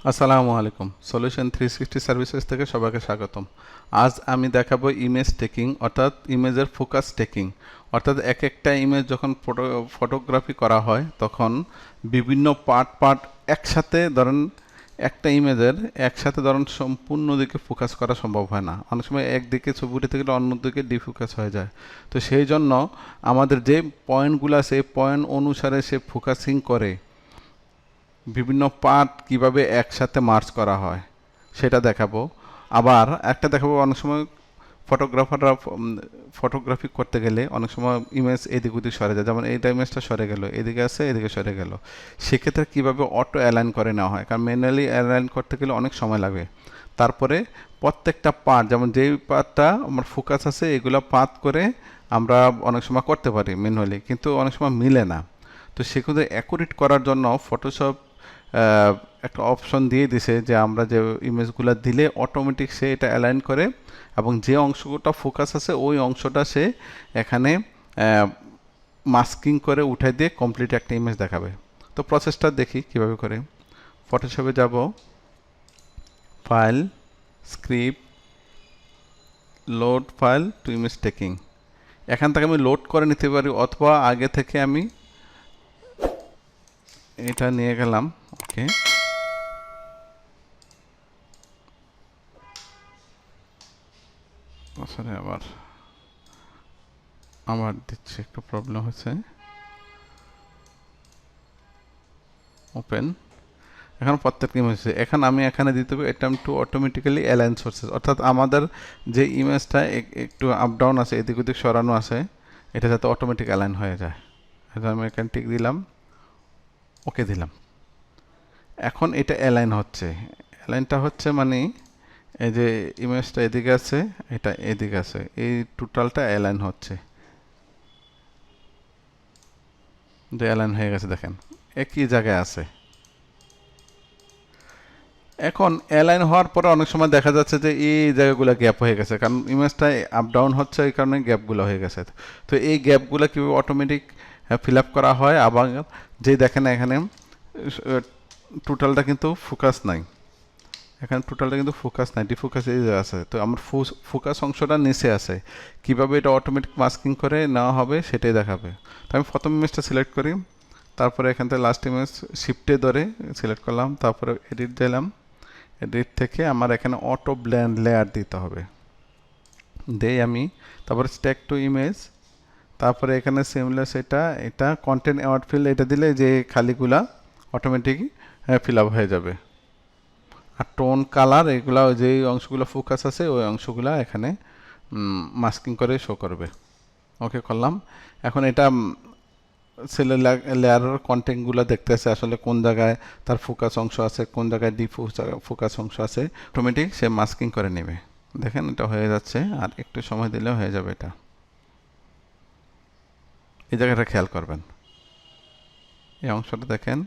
আসসালামু আলাইকুম। Solution 360 services থেকে সবাইকে স্বাগতম। আজ আমি দেখাবো ইমেজ টেকিং, অর্থাৎ ইমেজের ফোকাস টেকিং। অর্থাৎ এক একটা ইমেজ যখন ফটোগ্রাফি করা হয় তখন বিভিন্ন পার্ট একসাথে ধরেন, একটা ইমেজের একসাথে ধরেন সম্পূর্ণ দিকে ফোকাস করা সম্ভব হয় না। অনেক সময় একদিকে ছবি উঠে গেলে অন্যদিকে ডিফোকাস হয়ে যায়। তো সেই জন্য আমাদের যে পয়েন্টগুলো আছে এই পয়েন্ট অনুসারে সে ফোকাসিং করে বিভিন্ন পার্ট কিভাবে একসাথে মার্চ করা হয় সেটা দেখাবো। আবার একটা দেখাবো, অনেক সময় ফটোগ্রাফাররা ফটোগ্রাফি করতে গেলে অনেক সময় ইমেজ এদিক ওদিক সরে যায়, যেমন এইটা ইমেজটা সরে গেল, এদিকে আছে এদিকে সরে গেল, সেক্ষেত্রে কীভাবে অটো অ্যালাইন করে নেওয়া হয়, কারণ ম্যানুয়ালি অ্যালাইন করতে গেলে অনেক সময় লাগে। তারপরে প্রত্যেকটা পার্ট, যেমন যেই পার্টটা আমার ফোকাস আছে এগুলো পাত করে আমরা অনেক সময় করতে পারি ম্যানুয়ালি, কিন্তু অনেক সময় মিলে না। তো সেক্ষেত্রে অ্যাকুরেট করার জন্য ফটোশপ একটা অপশন দিয়ে দিছে যে আমরা যে ইমেজগুলো দিলে অটোমেটিক সে এটা অ্যালাইন করে এবং যে অংশটা ফোকাস আছে ওই অংশটা সে এখানে মাস্কিং করে উঠাই দিয়ে কমপ্লিট একটা ইমেজ দেখাবে। তো প্রসেসটা দেখি কিভাবে করে। ফটোশপে যাব, file, script, load file to image taking. এখান থেকে আমি লোড করে নিতে পারি, অথবা আগে থেকে আমি এটা নিয়ে গেলাম। ওকে, আসলে আবার আমার দিচ্ছে একটু প্রবলেম হচ্ছে। ওপেন, এখন প্রত্যেকটা ইমেজ এখন আমি এখানে দিতে হবে attempt to automatically align sources, অর্থাৎ আমাদের যে ইমেজটা একটু আপ ডাউন আছে, এদিক ওদিক সরানো আছে, এটা যাতে অটোমেটিক অ্যালাইন হয়ে যায়। এটা আমি এখানে টিক দিলাম, ওকে দিলাম। এখন এটা অ্যালাইন হচ্ছে। অ্যালাইনটা হচ্ছে মানে এই যে ইমেজটা এদিকে আছে, এটা এদিকে আছে, এই টোটালটা অ্যালাইন হচ্ছে। যে অ্যালাইন হয়ে গেছে, দেখেন একই জায়গায় আছে। এখন অ্যালাইন হওয়ার পরে অনেক সময় দেখা যাচ্ছে যে এই জায়গাগুলো গ্যাপ হয়ে গেছে, কারণ ইমেজটা আপ ডাউন হচ্ছে, এই কারণে গ্যাপগুলো হয়ে গেছে। তো এই গ্যাপগুলো কীভাবে অটোমেটিক ফিল আপ করা হয়, আবার যে দেখেন এখানে টোটালটা কিন্তু ফোকাস নাই, এখানে টোটালটা কিন্তু ফোকাস নাই, ডিফোকাস এই যে আছে। তো আমার ফোকাস অংশটা নিচে আছে, কিভাবে এটা অটোমেটিক মাস্কিং করে নেওয়া হবে সেটাই দেখাবে। তো আমি প্রথম ইমেজটা সিলেক্ট করি, তারপরে এখান থেকে লাস্ট ইমেজ শিফটে ধরে সিলেক্ট করলাম, তারপরে এডিট দিলাম। এডিট থেকে আমার এখানে অটো ব্লেন্ড লেয়ার দিতে হবে, দেই আমি। তারপরে স্ট্যাক টু ইমেজ, তারপরে এখানে সিমলেস, এটা কন্টেন্ট অ্যাওয়ার্ড ফিল, এটা দিলে যে খালিগুলা অটোমেটিক ফিল আপ হয়ে যাবে। আর টোন কালার এগুলা যে অংশগুলো ফোকাস আছে ওই অংশগুলা এখানে মাস্কিং করে শো করবে। ওকে করলাম। এখন এটা সেলে লেয়ারের কন্টেন্টগুলো দেখতেছে আসলে কোন জায়গায় তার ফোকাস অংশ আছে, কোন জায়গায় ফোকাস অংশ আছে, অটোমেটিক সে মাস্কিং করে নেবে। দেখেন এটা হয়ে যাচ্ছে, আর একটু সময় দিলেও হয়ে যাবে। এটা এই জায়গাটা খেয়াল করবেন, এই অংশটা দেখেন,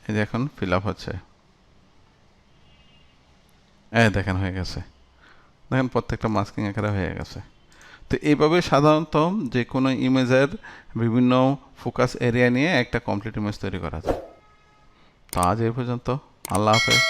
এই যে এখন ফিল আপ হচ্ছে, দেখেন হয়ে গেছে। দেখেন প্রত্যেকটা মাস্কিং এখানে হয়ে গেছে। তো এইভাবে সাধারণত যে কোনো ইমেজের বিভিন্ন ফোকাস এরিয়া নিয়ে একটা কমপ্লিট ইমেজ তৈরি করা যায়। তো আজ এই পর্যন্ত, আল্লাহ হাফেজ।